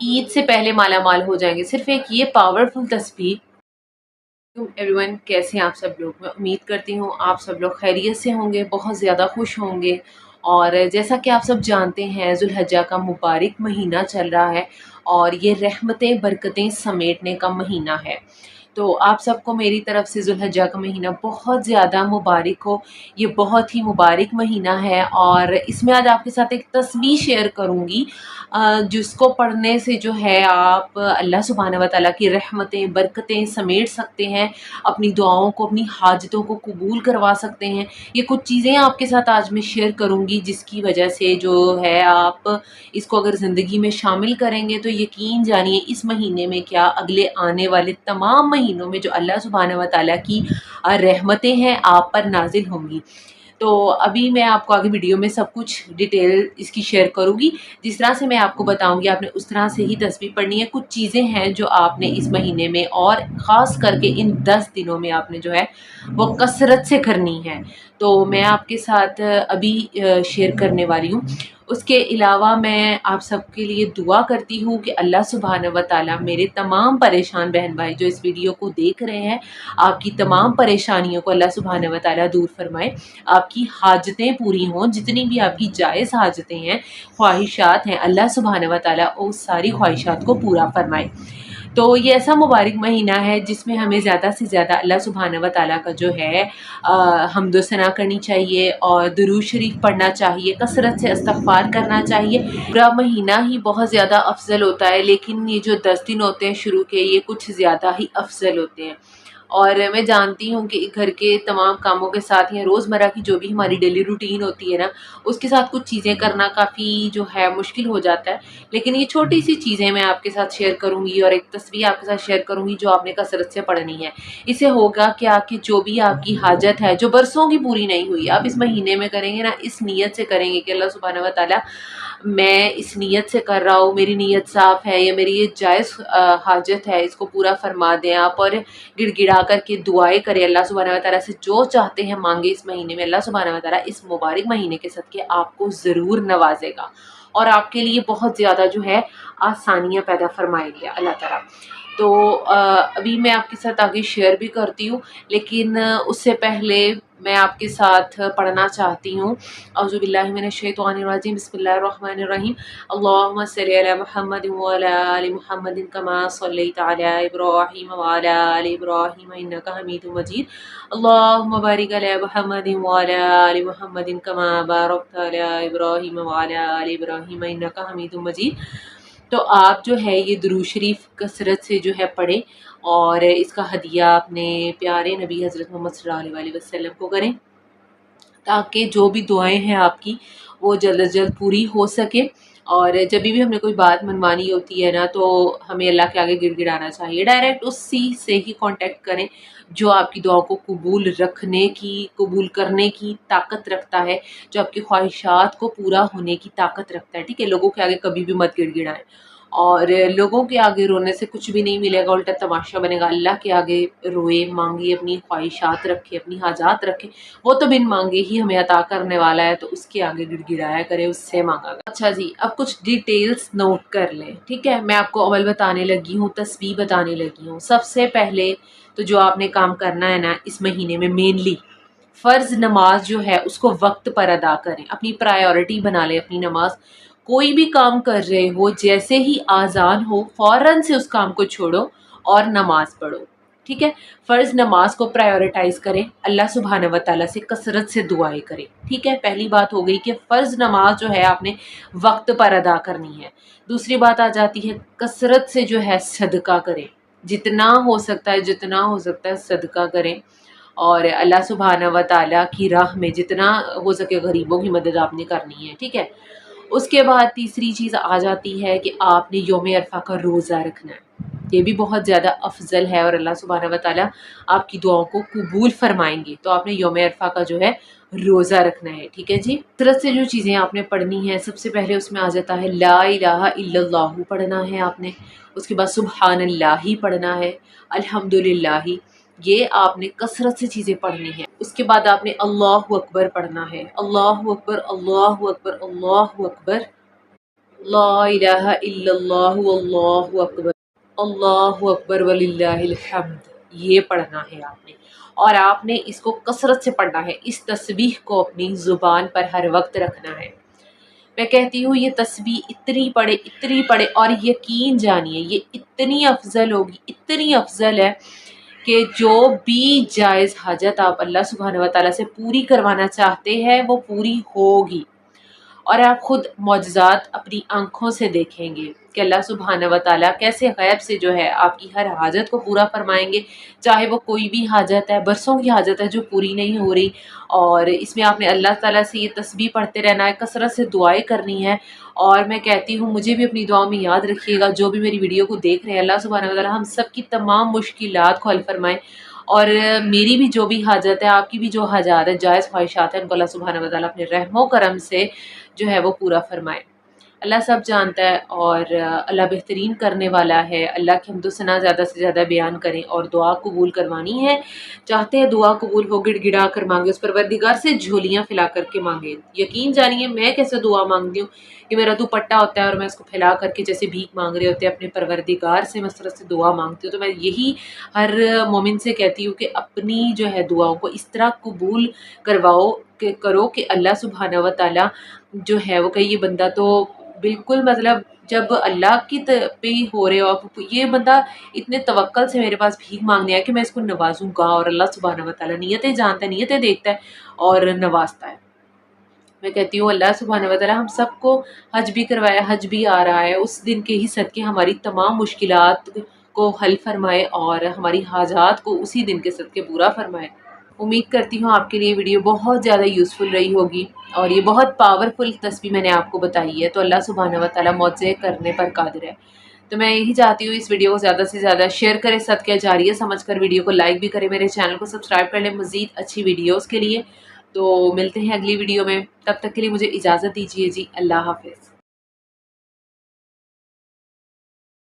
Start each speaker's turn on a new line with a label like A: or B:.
A: عید سے پہلے مالا مال ہو جائیں گے. صرف ایک یہ پاورفل تسبیح. ایوری ون، کیسے ہیں آپ سب لوگ؟ میں امید کرتی ہوں آپ سب لوگ خیریت سے ہوں گے، بہت زیادہ خوش ہوں گے. اور جیسا کہ آپ سب جانتے ہیں، ذوالحجہ کا مبارک مہینہ چل رہا ہے اور یہ رحمتیں برکتیں سمیٹنے کا مہینہ ہے. تو آپ سب کو میری طرف سے ذوالحجہ کا مہینہ بہت زیادہ مبارک ہو. یہ بہت ہی مبارک مہینہ ہے اور اس میں آج آپ کے ساتھ ایک تسبیح شیئر کروں گی جس کو پڑھنے سے جو ہے آپ اللہ سبحانہ و تعالیٰ کی رحمتیں برکتیں سمیٹ سکتے ہیں، اپنی دعاؤں کو اپنی حاجتوں کو قبول کروا سکتے ہیں. یہ کچھ چیزیں آپ کے ساتھ آج میں شیئر کروں گی جس کی وجہ سے جو ہے آپ اس کو اگر زندگی میں شامل کریں گے تو یقین جانیے اس مہینے میں کیا اگلے آنے والے تمام مہینوں میں جو اللہ سبحانہ و تعالیٰ کی رحمتیں ہیں آپ پر نازل ہوں گی. تو ابھی میں آپ کو آگے ویڈیو میں سب کچھ ڈیٹیل اس کی شیئر کروں گی. جس طرح سے میں آپ کو بتاؤں گی آپ نے اس طرح سے ہی تسبیح پڑھنی ہے. کچھ چیزیں ہیں جو آپ نے اس مہینے میں اور خاص کر کے ان 10 دنوں میں آپ نے جو ہے وہ کثرت سے کرنی ہے. تو میں آپ کے ساتھ ابھی شیئر کرنے والی ہوں. اس کے علاوہ میں آپ سب کے لیے دعا کرتی ہوں کہ اللہ سبحانہ و تعالیٰ میرے تمام پریشان بہن بھائی جو اس ویڈیو کو دیکھ رہے ہیں، آپ کی تمام پریشانیوں کو اللہ سبحانہ و تعالیٰ دور فرمائے. آپ کی حاجتیں پوری ہوں، جتنی بھی آپ کی جائز حاجتیں ہیں، خواہشات ہیں، اللہ سبحانہ و تعالیٰ اس ساری خواہشات کو پورا فرمائے. تو یہ ایسا مبارک مہینہ ہے جس میں ہمیں زیادہ سے زیادہ اللہ سبحانہ و تعالیٰ کا جو ہے حمد و ثنا کرنی چاہیے اور درود شریف پڑھنا چاہیے، کثرت سے استغفار کرنا چاہیے. پورا مہینہ ہی بہت زیادہ افضل ہوتا ہے لیکن یہ جو 10 دن ہوتے ہیں شروع کے، یہ کچھ زیادہ ہی افضل ہوتے ہیں. اور میں جانتی ہوں کہ گھر کے تمام کاموں کے ساتھ یا روزمرہ کی جو بھی ہماری ڈیلی روٹین ہوتی ہے نا، اس کے ساتھ کچھ چیزیں کرنا کافی جو ہے مشکل ہو جاتا ہے. لیکن یہ چھوٹی سی چیزیں میں آپ کے ساتھ شیئر کروں گی اور ایک تصویر آپ کے ساتھ شیئر کروں گی جو آپ نے کثرت سے پڑھنی ہے. اسے ہوگا کیا کہ جو بھی آپ کی حاجت ہے جو برسوں کی پوری نہیں ہوئی، آپ اس مہینے میں کریں گے نا، اس نیت سے کریں گے کہ اللہ سبحانہ و تعالیٰ میں اس نیت سے کر رہا ہوں، میری نیت صاف ہے، یا میری یہ جائز حاجت ہے، اس کو پورا فرما دیں آپ. اور گڑ گڑا کر کے دعائیں کریں اللہ سبحانہ و تعالیٰ سے، جو چاہتے ہیں مانگے اس مہینے میں. اللہ سبحانہ و تعالیٰ اس مبارک مہینے کے صدقے آپ کو ضرور نوازے گا اور آپ کے لیے بہت زیادہ جو ہے آسانیاں پیدا فرمائے گی اللہ تعالیٰ. تو ابھی میں آپ کے ساتھ آگے شیئر بھی کرتی ہوں، لیکن اس سے پہلے میں آپ کے ساتھ پڑھنا چاہتی ہوں اعوذ باللہ من الشیطان الرجیم، بسم اللہ الرحمن الرحیم. اللہم صلی علی محمد وعلی آل محمد کما صلیت علی ابراہیم وعلی آل ابراہیم انک حمید مجید. اللہم بارک علی محمد وعلی آل محمد کما بارکت علی ابراہیم وعلی آل ابراہیم انک حمید مجید. تو آپ جو ہے یہ درود شریف کثرت سے جو ہے پڑھیں اور اس کا ہدیہ اپنے پیارے نبی حضرت محمد صلی اللہ علیہ وسلم کو کریں تاکہ جو بھی دعائیں ہیں آپ کی وہ جلد از جلد پوری ہو سکے. اور جب بھی ہمیں کوئی بات منوانی ہوتی ہے نا تو ہمیں اللہ کے آگے گڑ گڑانا چاہیے، ڈائریکٹ اسی سے ہی کانٹیکٹ کریں جو آپ کی دعاؤں کو قبول رکھنے کی قبول کرنے کی طاقت رکھتا ہے، جو آپ کی خواہشات کو پورا ہونے کی طاقت رکھتا ہے. ٹھیک ہے، لوگوں کے آگے کبھی بھی مت گڑ گڑائیں اور لوگوں کے آگے رونے سے کچھ بھی نہیں ملے گا، الٹا تماشا بنے گا. اللہ کے آگے روئے، مانگے، اپنی خواہشات رکھے، اپنی حاجات رکھے، وہ تو بن مانگے ہی ہمیں عطا کرنے والا ہے، تو اس کے آگے گڑ گڑایا کرے، اس سے مانگا گا. اچھا جی، اب کچھ ڈیٹیلز نوٹ کر لیں. ٹھیک ہے، میں آپ کو عمل بتانے لگی ہوں، تسبیح بتانے لگی ہوں. سب سے پہلے تو جو آپ نے کام کرنا ہے نا اس مہینے میں، مینلی فرض نماز جو ہے اس کو وقت پر ادا کریں. اپنی پرائیورٹی بنا لیں اپنی نماز. کوئی بھی کام کر رہے ہو، جیسے ہی آذان ہو فوراً سے اس کام کو چھوڑو اور نماز پڑھو. ٹھیک ہے، فرض نماز کو پرائیورٹائز کریں، اللہ سبحانہ و تعالیٰ سے کثرت سے دعائیں کریں. ٹھیک ہے، پہلی بات ہو گئی کہ فرض نماز جو ہے آپ نے وقت پر ادا کرنی ہے. دوسری بات آ جاتی ہے کثرت سے جو ہے صدقہ کریں، جتنا ہو سکتا ہے جتنا ہو سکتا ہے صدقہ کریں اور اللہ سبحانہ و تعالیٰ کی راہ میں جتنا ہو سکے غریبوں کی مدد آپ نے کرنی ہے. ٹھیک ہے، اس کے بعد تیسری چیز آ جاتی ہے کہ آپ نے یوم عرفہ کا روزہ رکھنا ہے. یہ بھی بہت زیادہ افضل ہے اور اللہ سبحانہ و تعالیٰ آپ کی دعاؤں کو قبول فرمائیں گے. تو آپ نے یوم عرفہ کا جو ہے روزہ رکھنا ہے. ٹھیک ہے جی، طرح سے جو چیزیں آپ نے پڑھنی ہیں، سب سے پہلے اس میں آ جاتا ہے لا الہ الا اللہ پڑھنا ہے آپ نے. اس کے بعد سبحان اللہ ہی پڑھنا ہے، الحمدللہ ہی، یہ آپ نے کثرت سے چیزیں پڑھنی ہیں. اس کے بعد آپ نے اللہ اکبر پڑھنا ہے، اللہ اکبر اللہ اکبر اللہ اکبر. لا الہ الا اللہ واللہ اکبر، اللہ اکبر وللہ الحمد، یہ پڑھنا ہے آپ نے، اور آپ نے اس کو کثرت سے پڑھنا ہے، اس تسبیح کو اپنی زبان پر ہر وقت رکھنا ہے۔ میں کہتی ہوں یہ تسبیح اتنی پڑھے اور یقین جانیے یہ اتنی افضل ہوگی، اتنی افضل ہے کہ جو بھی جائز حاجت آپ اللہ سبحانہ و تعالیٰ سے پوری کروانا چاہتے ہیں وہ پوری ہوگی، اور آپ خود معجزات اپنی آنکھوں سے دیکھیں گے کہ اللہ سبحانہ و تعالیٰ کیسے غیب سے جو ہے آپ کی ہر حاجت کو پورا فرمائیں گے، چاہے وہ کوئی بھی حاجت ہے، برسوں کی حاجت ہے جو پوری نہیں ہو رہی، اور اس میں آپ نے اللہ تعالیٰ سے یہ تسبیح پڑھتے رہنا ہے، کثرت سے دعائیں کرنی ہے، اور میں کہتی ہوں مجھے بھی اپنی دعاؤں میں یاد رکھیے گا، جو بھی میری ویڈیو کو دیکھ رہے ہیں اللہ سبحانہ و تعالیٰ ہم سب کی تمام مشکلات کو حل فرمائے، اور میری بھی جو بھی حاجت ہے، آپ کی بھی جو حاجات ہے، جائز خواہشات ہیں، ان کو اللہ سبحانہ و تعالیٰ اپنے رحم و کرم سے جو ہے وہ پورا فرمائے۔ اللہ سب جانتا ہے، اور اللہ بہترین کرنے والا ہے۔ اللہ کی حمد و ثنا زیادہ سے زیادہ بیان کریں، اور دعا قبول کروانی ہے، چاہتے ہیں دعا قبول ہو، گڑ گڑا کر مانگے، اس پروردگار سے جھولیاں پھیلا کر کے مانگے۔ یقین جانیے میں کیسے دعا مانگتی ہوں کہ میرا دوپٹہ ہوتا ہے اور میں اس کو پھیلا کر کے جیسے بھیک مانگ رہے ہوتے ہیں اپنے پروردگار سے، میں اس طرح سے دعا مانگتی ہوں۔ تو میں یہی ہر مومن سے کہتی ہوں کہ اپنی جو ہے دعاؤں کو اس طرح قبول کرواؤ کہ کرو کہ اللہ سبحانہ و تعالیٰ جو ہے وہ کہ یہ بندہ تو بالکل مطلب جب اللہ کی پہ ہی ہو رہے ہو آپ، یہ بندہ اتنے توکل سے میرے پاس بھیک مانگنے آیا کہ میں اس کو نوازوں گا، اور اللہ سبحانہ و تعالیٰ نیتیں جانتا ہے، نیتیں دیکھتا ہے اور نوازتا ہے۔ میں کہتی ہوں اللہ سبحانہ و تعالیٰ ہم سب کو حج بھی کروایا، حج بھی آ رہا ہے، اس دن کے ہی صدقے ہماری تمام مشکلات کو حل فرمائے اور ہماری حاجات کو اسی دن کے صدقے پورا فرمائے۔ امید کرتی ہوں آپ کے لیے ویڈیو بہت زیادہ یوزفل رہی ہوگی، اور یہ بہت پاورفل تسبیح میں نے آپ کو بتائی ہے، تو اللہ سبحانہ و تعالیٰ معجزے کرنے پر قادر ہے۔ تو میں یہی چاہتی ہوں اس ویڈیو کو زیادہ سے زیادہ شیئر کریں، صدقہ جاریہ سمجھ کر ویڈیو کو لائک بھی کریں، میرے چینل کو سبسکرائب کر لیں مزید اچھی ویڈیوز کے لیے۔ تو ملتے ہیں اگلی ویڈیو میں، تب تک کے لیے مجھے اجازت دیجیے جی، اللہ حافظ۔